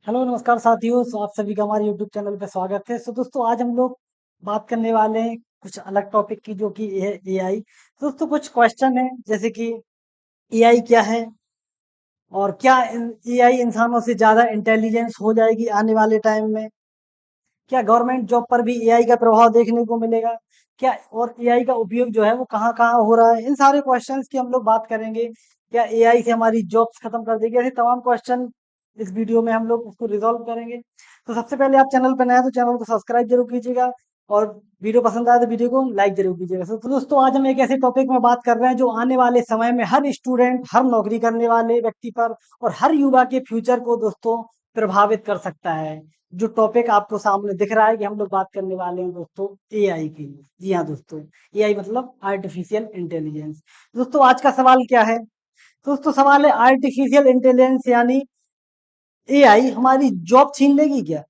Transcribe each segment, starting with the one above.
Hello नमस्कार साथियों। आप सभी का हमारे यूट्यूब चैनल पे स्वागत है। दोस्तों आज हम लोग बात करने वाले हैं कुछ अलग टॉपिक की, जो कि है एआई। दोस्तों कुछ क्वेश्चन है, जैसे कि एआई क्या है, और क्या एआई इंसानों से ज्यादा इंटेलिजेंस हो जाएगी आने वाले टाइम में, क्या गवर्नमेंट जॉब पर भी एआई का प्रभाव देखने को मिलेगा, क्या और एआई का उपयोग जो है वो कहाँ कहाँ हो रहा है, इन सारे क्वेश्चंस की हम लोग बात करेंगे। क्या एआई से हमारी जॉब्स खत्म कर देगी, ऐसे तमाम क्वेश्चन इस वीडियो में हम लोग उसको रिजॉल्व करेंगे। तो सबसे पहले आप चैनल पर नए हैं तो चैनल को सब्सक्राइब जरूर कीजिएगा, और वीडियो पसंद आए तो वीडियो को लाइक जरूर कीजिएगा। तो दोस्तों आज हम एक ऐसे टॉपिक में बात कर रहे हैं जो आने वाले समय में हर स्टूडेंट, हर नौकरी करने वाले व्यक्ति पर और हर युवा के फ्यूचर को दोस्तों प्रभावित कर सकता है। जो टॉपिक आपको सामने दिख रहा है कि हम लोग बात करने वाले हैं दोस्तों एआई की। जी हाँ दोस्तों, एआई मतलब आर्टिफिशियल इंटेलिजेंस। दोस्तों आज का सवाल क्या है? दोस्तों सवाल है, आर्टिफिशियल इंटेलिजेंस यानी एआई हमारी जॉब छीन लेगी क्या,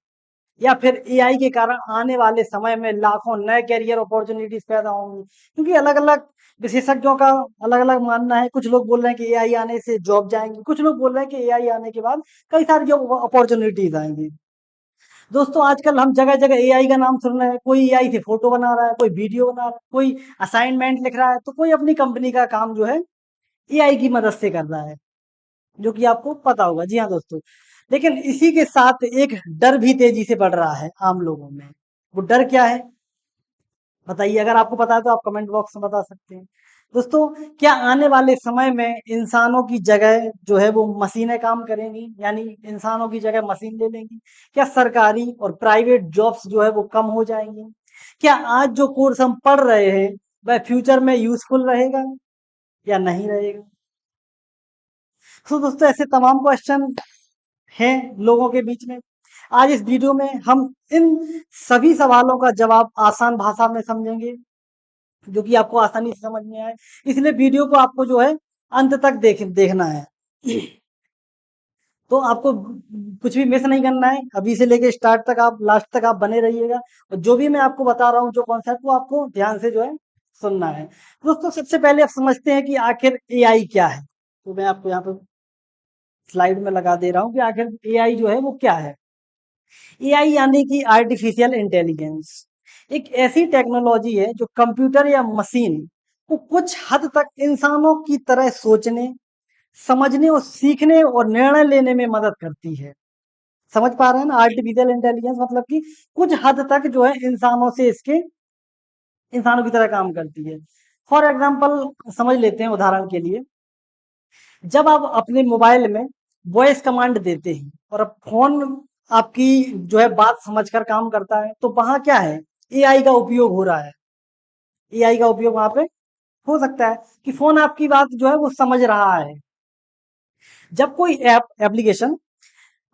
या फिर एआई के कारण आने वाले समय में लाखों नए करियर अपॉर्चुनिटीज पैदा होंगी। क्योंकि अलग अलग विशेषज्ञों का अलग अलग मानना है। कुछ लोग बोल रहे हैं कि एआई आने से जॉब जाएंगी, कुछ लोग बोल रहे हैं कि एआई आने के बाद कई सारी जॉब अपॉर्चुनिटीज आएंगी। दोस्तों आजकल हम जगह जगह एआई का नाम सुन रहे हैं। कोई एआई से फोटो बना रहा है, कोई वीडियो बना रहा है, कोई असाइनमेंट लिख रहा है, तो कोई अपनी कंपनी का काम जो है एआई की मदद से कर रहा है, जो कि आपको पता होगा। जी हाँ दोस्तों, लेकिन इसी के साथ एक डर भी तेजी से बढ़ रहा है आम लोगों में। वो डर क्या है बताइए? अगर आपको पता है तो आप कमेंट बॉक्स में बता सकते हैं। दोस्तों क्या आने वाले समय में इंसानों की जगह जो है वो मशीनें काम करेंगी, यानी इंसानों की जगह मशीन ले लेंगी? क्या सरकारी और प्राइवेट जॉब्स जो है वो कम हो जाएंगी? क्या आज जो कोर्स हम पढ़ रहे हैं वह फ्यूचर में यूजफुल रहेगा या नहीं रहेगा? तो दोस्तों ऐसे तमाम क्वेश्चन हैं लोगों के बीच में। आज इस वीडियो में हम इन सभी सवालों का जवाब आसान भाषा में समझेंगे, जो कि आपको आसानी से समझ में आए। इसलिए वीडियो को आपको जो है अंत तक देखना है। तो आपको कुछ भी मिस नहीं करना है, अभी से लेके स्टार्ट तक आप लास्ट तक आप बने रहिएगा। और जो भी मैं आपको बता रहा हूँ, जो कॉन्सेप्ट, वो आपको ध्यान से जो है सुनना है। दोस्तों सबसे पहले आप समझते हैं कि आखिर एआई क्या है। तो मैं आपको यहाँ पे स्लाइड में लगा दे रहा हूँ कि आखिर एआई जो है वो क्या है। एआई यानी कि आर्टिफिशियल इंटेलिजेंस एक ऐसी टेक्नोलॉजी है जो कंप्यूटर या मशीन को कुछ हद तक इंसानों की तरह सोचने, समझने और सीखने और निर्णय लेने में मदद करती है। समझ पा रहे हैं ना? आर्टिफिशियल इंटेलिजेंस मतलब कि कुछ हद तक जो है इंसानों की तरह काम करती है। फॉर एग्जाम्पल समझ लेते हैं उदाहरण के लिए, जब आप अपने मोबाइल में वॉइस कमांड देते हैं और अब फोन आपकी जो है बात समझकर काम करता है, तो वहां क्या है, एआई का उपयोग हो रहा है। एआई का उपयोग वहां पे हो सकता है कि फोन आपकी बात जो है वो समझ रहा है। जब कोई एप्लीकेशन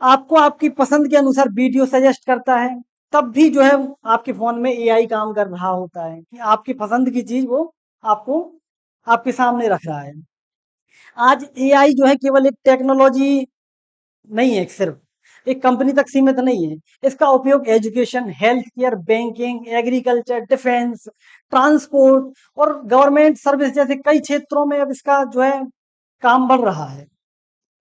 आपको आपकी पसंद के अनुसार वीडियो सजेस्ट करता है, तब भी जो है आपके फोन में एआई काम कर रहा होता है कि आपकी पसंद की चीज वो आपको आपके सामने रख रहा है। आज एआई जो है केवल एक टेक्नोलॉजी नहीं है, सिर्फ एक कंपनी तक सीमित नहीं है। इसका उपयोग education, health care, banking, agriculture, defence, transport और गवर्नमेंट सर्विस जैसे कई क्षेत्रों में अब इसका जो है काम बढ़ रहा है।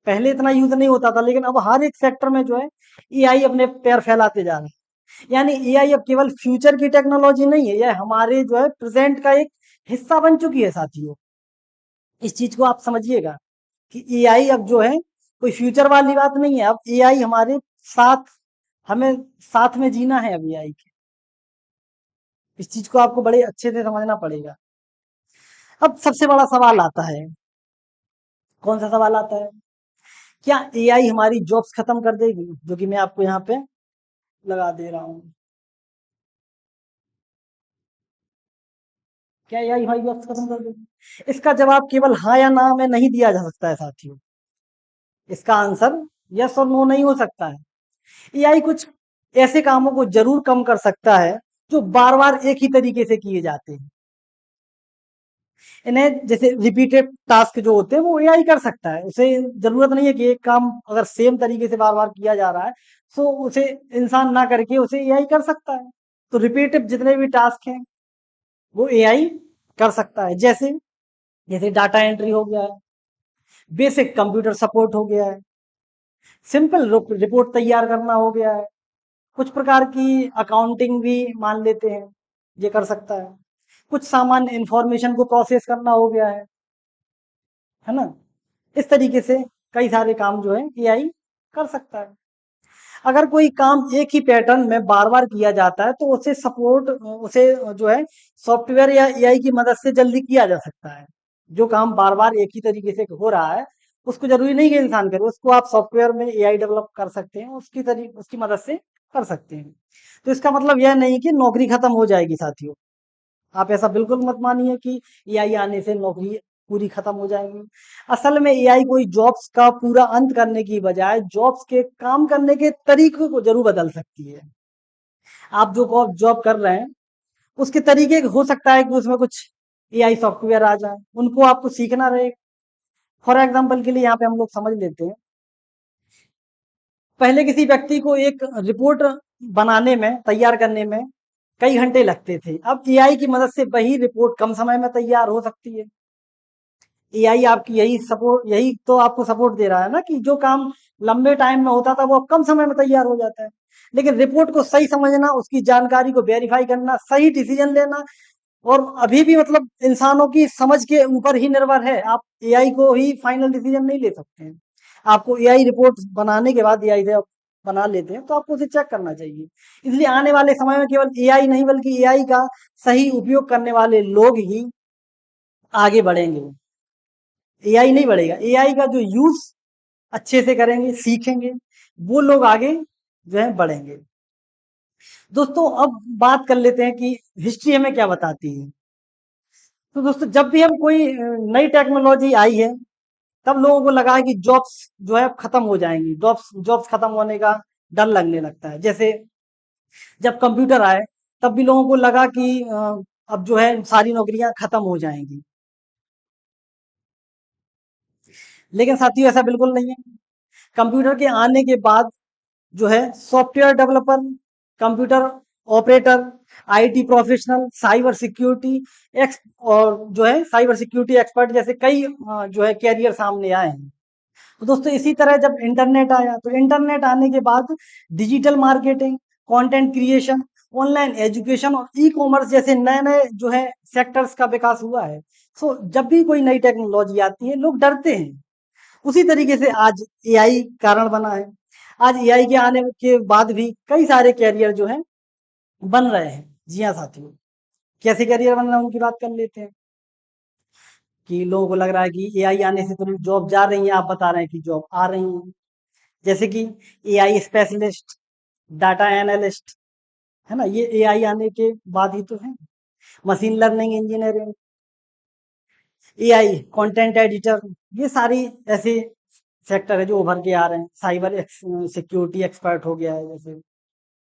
पहले इतना यूज नहीं होता था, लेकिन अब हर एक सेक्टर में जो है एआई अपने पैर फैलाते जा रहा है। यानी एआई अब केवल फ्यूचर की टेक्नोलॉजी नहीं है, यह हमारे जो है प्रेजेंट का एक हिस्सा बन चुकी है साथियों। इस चीज को आप समझिएगा कि एआई अब जो है कोई फ्यूचर वाली बात नहीं है। अब एआई हमारे साथ, हमें साथ में जीना है अब एआई के। इस चीज को आपको बड़े अच्छे से समझना पड़ेगा। अब सबसे बड़ा सवाल आता है, कौन सा सवाल आता है? क्या एआई हमारी जॉब्स खत्म कर देगी, जो कि मैं आपको यहाँ पे लगा दे रहा हूँ। क्या एआई हमारी जॉब्स खत्म कर देगी? इसका जवाब केवल हाँ या ना में नहीं दिया जा सकता है साथियों। इसका आंसर यस और नो नहीं हो सकता है। एआई कुछ ऐसे कामों को जरूर कम कर सकता है जो बार बार एक ही तरीके से किए जाते हैं। इन्हें जैसे रिपीटेड टास्क जो होते हैं वो एआई कर सकता है। उसे जरूरत नहीं है कि एक काम अगर सेम तरीके से बार बार किया जा रहा है, तो उसे इंसान ना करके उसे एआई कर सकता है। तो रिपीटेड जितने भी टास्क हैं वो एआई कर सकता है। जैसे जैसे डाटा एंट्री हो गया है, बेसिक कंप्यूटर सपोर्ट हो गया है, सिंपल रिपोर्ट तैयार करना हो गया है, कुछ प्रकार की अकाउंटिंग भी मान लेते हैं, ये कर सकता है, कुछ सामान्य इंफॉर्मेशन को प्रोसेस करना हो गया है ना। इस तरीके से कई सारे काम जो है एआई कर सकता है। अगर कोई काम एक ही पैटर्न में बार बार किया जाता है तो उसे जो है सॉफ्टवेयर या एआई की मदद से जल्दी किया जा सकता है। जो काम बार बार एक ही तरीके से हो रहा है उसको जरूरी नहीं कि इंसान करे, उसको आप सॉफ्टवेयर में एआई डेवलप कर सकते हैं, उसकी मदद से कर सकते हैं। तो इसका मतलब यह नहीं कि नौकरी खत्म हो जाएगी साथियों। आप ऐसा बिल्कुल मत मानिए कि एआई आने से नौकरी पूरी खत्म हो जाएगी। असल में एआई कोई जॉब्स का पूरा अंत करने की बजाय जॉब्स के काम करने के तरीके को जरूर बदल सकती है। आप जो जॉब कर रहे हैं उसके तरीके हो सकता है कि उसमें कुछ एआई सॉफ्टवेयर आ जाए, उनको आपको सीखना रहे। फॉर एग्जाम्पल के लिए यहाँ पे हम लोग समझ लेते हैं, पहले किसी व्यक्ति को एक रिपोर्ट बनाने में, तैयार करने में कई घंटे लगते थे, अब एआई की मदद से वही रिपोर्ट कम समय में तैयार हो सकती है। एआई आपकी यही तो आपको सपोर्ट दे रहा है ना, कि जो काम लंबे टाइम में होता था वो अब कम समय में तैयार हो जाता है। लेकिन रिपोर्ट को सही समझना, उसकी जानकारी को वेरीफाई करना, सही डिसीजन लेना, और अभी भी मतलब इंसानों की समझ के ऊपर ही निर्भर है। आप एआई को ही फाइनल डिसीजन नहीं ले सकते हैं। आपको एआई रिपोर्ट बनाने के बाद एआई से आप बना लेते हैं तो आपको उसे चेक करना चाहिए। इसलिए आने वाले समय में केवल एआई नहीं बल्कि एआई का सही उपयोग करने वाले लोग ही आगे बढ़ेंगे। एआई नहीं बढ़ेगा, एआई का जो यूज अच्छे से करेंगे, सीखेंगे, वो लोग आगे जो है बढ़ेंगे। दोस्तों अब बात कर लेते हैं कि हिस्ट्री हमें क्या बताती है। तो दोस्तों जब भी हम कोई नई टेक्नोलॉजी आई है तब लोगों को लगा है कि जॉब्स जो है खत्म हो जाएंगी, जॉब्स जॉब्स खत्म होने का डर लगने लगता है। जैसे जब कंप्यूटर आए तब भी लोगों को लगा कि अब जो है सारी नौकरियां खत्म हो जाएंगी। लेकिन साथियों ऐसा बिल्कुल नहीं है। कंप्यूटर के आने के बाद जो है software developer, computer operator, IT professional, cyber security x और जो है साइबर सिक्योरिटी एक्सपर्ट जैसे कई जो है कैरियर सामने आए हैं। तो दोस्तों इसी तरह जब इंटरनेट आया तो इंटरनेट आने के बाद digital marketing, content creation, online education और ई कॉमर्स जैसे नए नए जो है सेक्टर्स का विकास हुआ है। सो जब भी कोई नई टेक्नोलॉजी आती है लोग डरते हैं। उसी तरीके से आज एआई कारण बना है। आज एआई के आने के बाद भी कई सारे कैरियर जो है बन रहे हैं। जी हाँ साथियों, कैसे कैरियर बन रहे हैं उनकी बात कर लेते हैं। कि लोगों को लग रहा है कि एआई आने से तो जॉब जा रही है, आप बता रहे हैं कि जॉब आ रही है। जैसे कि एआई स्पेशलिस्ट, डाटा एनालिस्ट, है ना, ये एआई आने के बाद ही तो है। Machine learning engineering, AI content editor, ये सारी ऐसे सेक्टर है जो उभर के आ रहे हैं। साइबर सिक्योरिटी एक्सपर्ट हो गया है जैसे,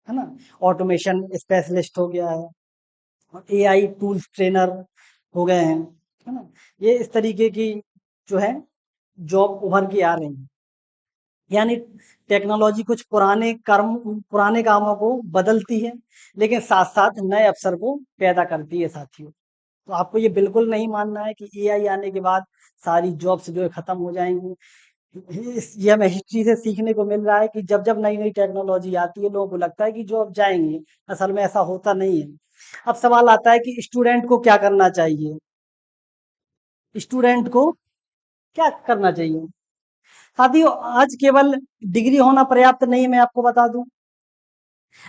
है ना, ऑटोमेशन स्पेशलिस्ट हो गया है, और एआई टूल्स ट्रेनर हो गए हैं, है ना। ये इस तरीके की जो है जॉब उभर के आ रही है। यानी टेक्नोलॉजी कुछ पुराने कामों को बदलती है, लेकिन साथ साथ नए अवसर को पैदा करती है साथियों। तो आपको ये बिल्कुल नहीं मानना है कि एआई आने के बाद सारी जॉब्स जो है खत्म हो जाएंगी। ये हमें हिस्ट्री से सीखने को मिल रहा है कि जब जब नई नई टेक्नोलॉजी आती है लोगों को लगता है कि जॉब जाएंगे, असल में ऐसा होता नहीं है। अब सवाल आता है कि स्टूडेंट को क्या करना चाहिए। स्टूडेंट को क्या करना चाहिए साथियों, आज केवल डिग्री होना पर्याप्त नहीं है, मैं आपको बता दूं।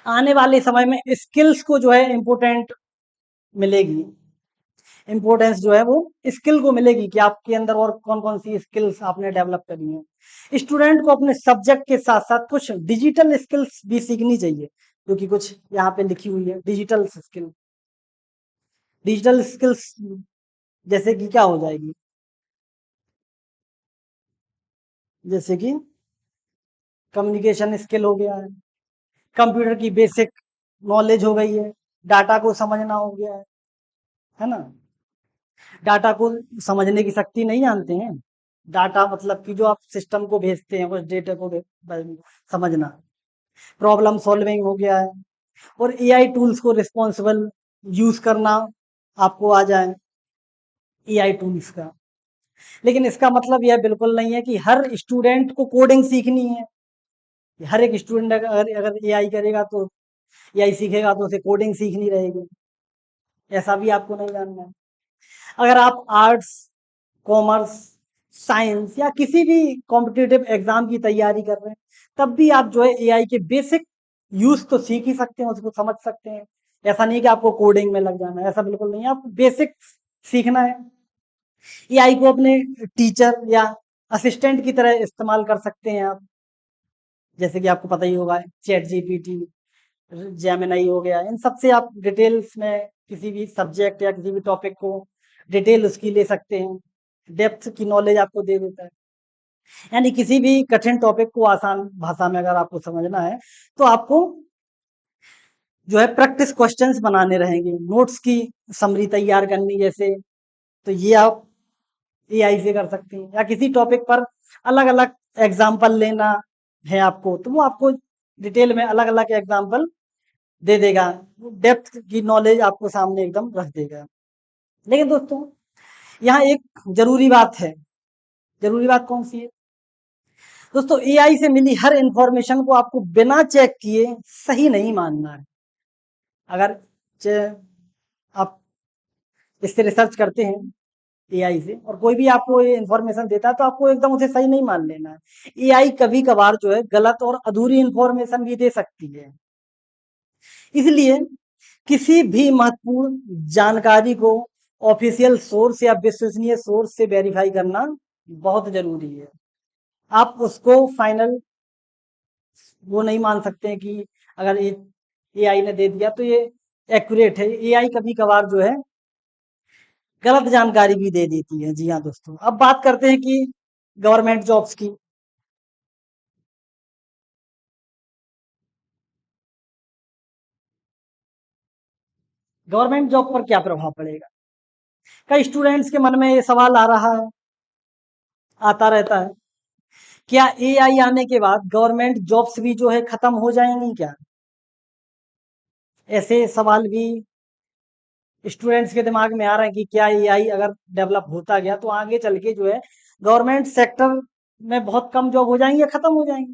आने वाले समय में स्किल्स को जो है इम्पोर्टेंट मिलेगी। इम्पोर्टेंस जो है वो स्किल को मिलेगी कि आपके अंदर और कौन कौन सी स्किल्स आपने डेवलप करनी है। स्टूडेंट को अपने सब्जेक्ट के साथ साथ कुछ डिजिटल स्किल्स भी सीखनी चाहिए, जो कि कुछ यहाँ पे लिखी हुई है। डिजिटल स्किल्स जैसे कि क्या हो जाएगी, जैसे कि कम्युनिकेशन स्किल हो गया है, कंप्यूटर की बेसिक नॉलेज हो गई है, डाटा को समझना हो गया है ना। डाटा को समझने की शक्ति नहीं जानते हैं। डाटा मतलब कि जो आप सिस्टम को भेजते हैं उस डेटा को समझना। प्रॉब्लम सॉल्विंग हो गया है, और एआई टूल्स को रिस्पॉन्सिबल यूज करना आपको आ जाए एआई टूल्स का। लेकिन इसका मतलब यह बिल्कुल नहीं है कि हर स्टूडेंट को कोडिंग सीखनी है। हर एक स्टूडेंट अगर अगर एआई करेगा तो एआई सीखेगा तो उसे कोडिंग सीखनी रहेगी। ऐसा भी आपको नहीं जानना है। अगर आप आर्ट्स, कॉमर्स, साइंस या किसी भी कॉम्पिटिटिव एग्जाम की तैयारी कर रहे हैं, तब भी आप जो है एआई के बेसिक यूज तो सीख ही सकते हैं, उसको समझ सकते हैं। ऐसा नहीं कि आपको कोडिंग में लग जाना है, ऐसा बिल्कुल नहीं है। आपको बेसिक सीखना है। एआई को अपने टीचर या असिस्टेंट की तरह इस्तेमाल कर सकते हैं आप। जैसे कि आपको पता ही होगा, चैट जीपीटी, जेमिनाई हो गया, इन सब से आप डिटेल्स में किसी भी सब्जेक्ट या किसी भी टॉपिक को डिटेल उसकी ले सकते हैं। डेप्थ की नॉलेज आपको दे देता है। यानी किसी भी कठिन टॉपिक को आसान भाषा में अगर आपको समझना है तो आपको जो है प्रैक्टिस क्वेश्चंस बनाने रहेंगे, नोट्स की समरी तैयार करनी जैसे, तो ये आप एआई से कर सकते हैं। या किसी टॉपिक पर अलग अलग एग्जाम्पल लेना है आपको, तो वो आपको डिटेल में अलग अलग एग्जाम्पल दे देगा। डेप्थ की नॉलेज आपको सामने एकदम रख देगा। लेकिन दोस्तों, यहाँ एक जरूरी बात है। जरूरी बात कौन सी है दोस्तों? एआई से मिली हर इंफॉर्मेशन को आपको बिना चेक किए सही नहीं मानना है। अगर आप इससे रिसर्च करते हैं एआई से, और कोई भी आपको ये इंफॉर्मेशन देता है, तो आपको एकदम उसे सही नहीं मान लेना है। एआई कभी कभार जो है गलत और अधूरी इंफॉर्मेशन भी दे सकती है। इसलिए किसी भी महत्वपूर्ण जानकारी को ऑफिशियल सोर्स या विश्वसनीय सोर्स से वेरीफाई करना बहुत जरूरी है। आप उसको फाइनल वो नहीं मान सकते हैं कि अगर ये एआई ने दे दिया तो ये एक्यूरेट है। एआई कभी कभार जो है गलत जानकारी भी दे देती है। जी हाँ दोस्तों, अब बात करते हैं कि गवर्नमेंट जॉब्स की। गवर्नमेंट जॉब पर क्या प्रभाव पड़ेगा? कई स्टूडेंट्स के मन में ये सवाल आ रहा है, आता रहता है, क्या एआई आने के बाद गवर्नमेंट जॉब्स भी जो है खत्म हो जाएंगी क्या? ऐसे सवाल भी स्टूडेंट्स के दिमाग में आ रहे हैं कि क्या एआई अगर डेवलप होता गया तो आगे चल के जो है गवर्नमेंट सेक्टर में बहुत कम जॉब हो जाएंगे या खत्म हो जाएंगे।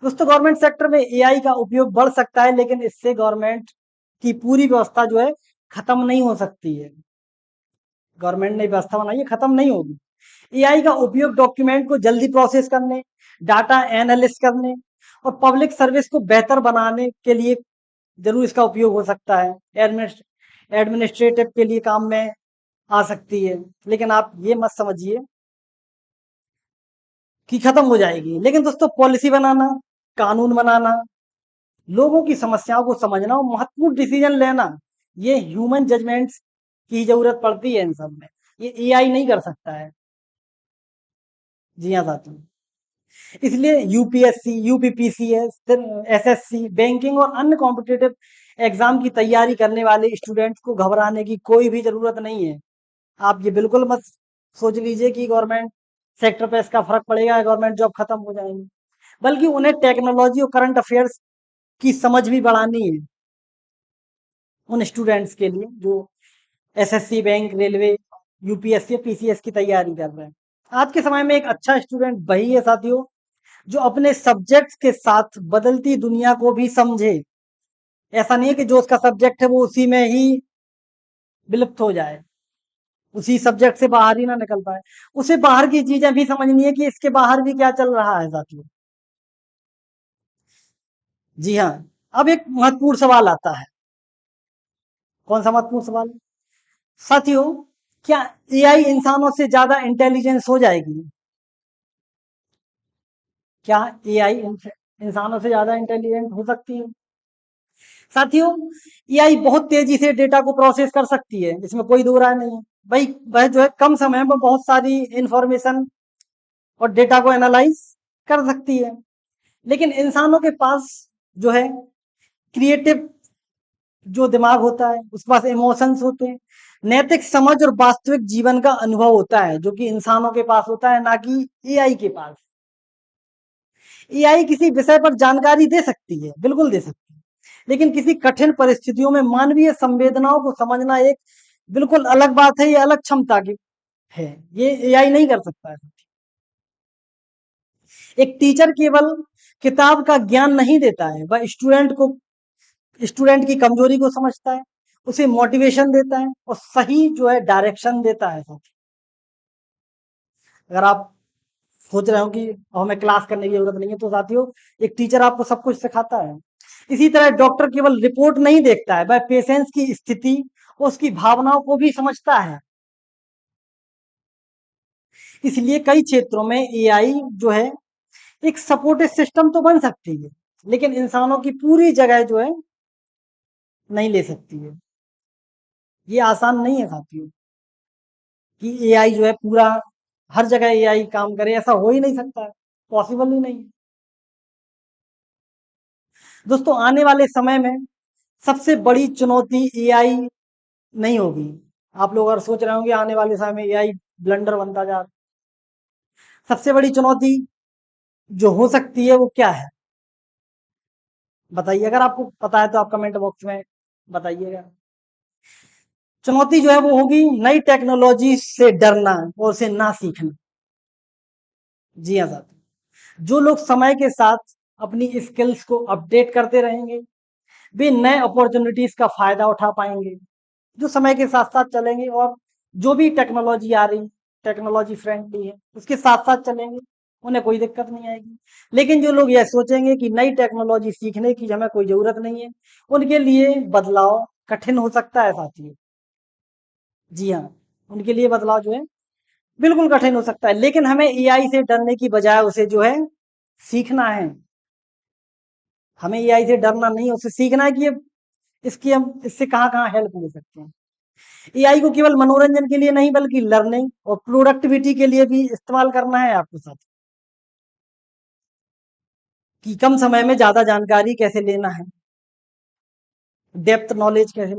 दोस्तों, गवर्नमेंट सेक्टर में एआई का उपयोग बढ़ सकता है, लेकिन इससे गवर्नमेंट की पूरी व्यवस्था जो है खत्म नहीं हो सकती है। गवर्नमेंट ने व्यवस्था बनाई है, खत्म नहीं होगी। एआई का उपयोग डॉक्यूमेंट को जल्दी प्रोसेस करने, डाटा एनालिस्ट करने और पब्लिक सर्विस को बेहतर बनाने के लिए जरूर इसका उपयोग हो सकता है। एडमिनिस्ट्रेटिव के लिए काम में आ सकती है। लेकिन आप ये मत समझिए कि खत्म हो जाएगी। लेकिन दोस्तों, पॉलिसी बनाना, कानून बनाना, लोगों की समस्याओं को समझना और महत्वपूर्ण डिसीजन लेना, ये ह्यूमन जजमेंट्स की जरूरत पड़ती है इन सब में। ये एआई नहीं कर सकता है। जी हाँ साथियों, इसलिए यूपीएससी, यूपीपीसीएस, एसएससी, बैंकिंग और अन्य कॉम्पिटिटिव एग्जाम की तैयारी करने वाले स्टूडेंट्स को घबराने की कोई भी जरूरत नहीं है। आप ये बिल्कुल मत सोच लीजिए कि गवर्नमेंट सेक्टर पे इसका फर्क पड़ेगा, गवर्नमेंट जॉब खत्म हो जाएंगी। बल्कि उन्हें टेक्नोलॉजी और करंट अफेयर्स की समझ भी बढ़ानी है उन स्टूडेंट्स के लिए जो SSC, bank, railway, UPSC, PCS की तैयारी कर रहे हैं। आज के समय में एक अच्छा स्टूडेंट वही है साथियों जो अपने सब्जेक्ट के साथ बदलती दुनिया को भी समझे। ऐसा नहीं है कि जो उसका सब्जेक्ट है वो उसी में ही विलुप्त हो जाए, उसी सब्जेक्ट से बाहर ही ना निकल पाए। उसे बाहर की चीजें भी समझनी है कि इसके बाहर भी क्या चल रहा है साथियों। जी हाँ, अब एक महत्वपूर्ण सवाल आता है। कौन सा महत्वपूर्ण सवाल? साथियों, क्या एआई इंसानों से ज्यादा इंटेलिजेंस हो जाएगी? क्या एआई इंसानों से ज्यादा इंटेलिजेंट हो सकती है? साथियों, एआई बहुत तेजी से डेटा को प्रोसेस कर सकती है, इसमें कोई दो राय नहीं है। भाई वह जो है कम समय में बहुत सारी इंफॉर्मेशन और डेटा को एनालाइज कर सकती है। लेकिन इंसानों के पास जो है क्रिएटिव जो दिमाग होता है, उसके पास इमोशंस होते हैं, नैतिक समझ और वास्तविक जीवन का अनुभव होता है, जो कि इंसानों के पास होता है, ना कि एआई के पास। एआई किसी विषय पर जानकारी दे सकती है, बिल्कुल दे सकती है, लेकिन किसी कठिन परिस्थितियों में मानवीय संवेदनाओं को समझना एक बिल्कुल अलग बात है। ये अलग क्षमता की है, ये एआई नहीं कर सकता है। एक टीचर केवल किताब का ज्ञान नहीं देता है, वह स्टूडेंट की कमजोरी को समझता है, उसे मोटिवेशन देता है और सही जो है डायरेक्शन देता है साथी। अगर आप सोच रहे हो कि हमें क्लास करने की जरूरत नहीं है, तो साथियों एक टीचर आपको सब कुछ सिखाता है। इसी तरह डॉक्टर केवल रिपोर्ट नहीं देखता है, वह पेशेंट्स की स्थिति और उसकी भावनाओं को भी समझता है। इसलिए कई क्षेत्रों में एआई जो है एक सपोर्टिव सिस्टम तो बन सकती है, लेकिन इंसानों की पूरी जगह जो है नहीं ले सकती है। ये आसान नहीं है साथियों कि एआई जो है पूरा हर जगह एआई काम करे, ऐसा हो ही नहीं सकता है, पॉसिबल ही नहीं। दोस्तों आने वाले समय में सबसे बड़ी चुनौती एआई नहीं होगी। आप लोग अगर सोच रहे होंगे आने वाले समय में एआई ब्लंडर बनता जा रहा है, सबसे बड़ी चुनौती जो हो सकती है वो क्या है बताइए। अगर आपको पता है तो आप कमेंट बॉक्स में बताइएगा। चुनौती जो है वो होगी नई टेक्नोलॉजी से डरना और उसे ना सीखना। जी हाँ साथी, जो लोग समय के साथ अपनी स्किल्स को अपडेट करते रहेंगे वे नए अपॉर्चुनिटीज का फायदा उठा पाएंगे। जो समय के साथ साथ चलेंगे और जो भी टेक्नोलॉजी आ रही टेक्नोलॉजी फ्रेंडली है उसके साथ साथ चलेंगे, उन्हें कोई दिक्कत नहीं आएगी। लेकिन जो लोग यह सोचेंगे कि नई टेक्नोलॉजी सीखने की हमें कोई जरूरत नहीं है, उनके लिए बदलाव कठिन हो सकता है साथियों। जी हाँ, उनके लिए बदलाव जो है बिल्कुल कठिन हो सकता है, लेकिन हमें एआई से डरने की बजाय उसे जो है सीखना है। हमें एआई से डरना नहीं, उसे सीखना है कि इसकी हम इससे कहाँ कहाँ हेल्प ले सकते हैं। एआई को केवल मनोरंजन के लिए नहीं बल्कि लर्निंग और प्रोडक्टिविटी के लिए भी इस्तेमाल करना है आपके साथ, कि कम समय में ज्यादा जानकारी कैसे लेना है, डेप्थ नॉलेज कैसे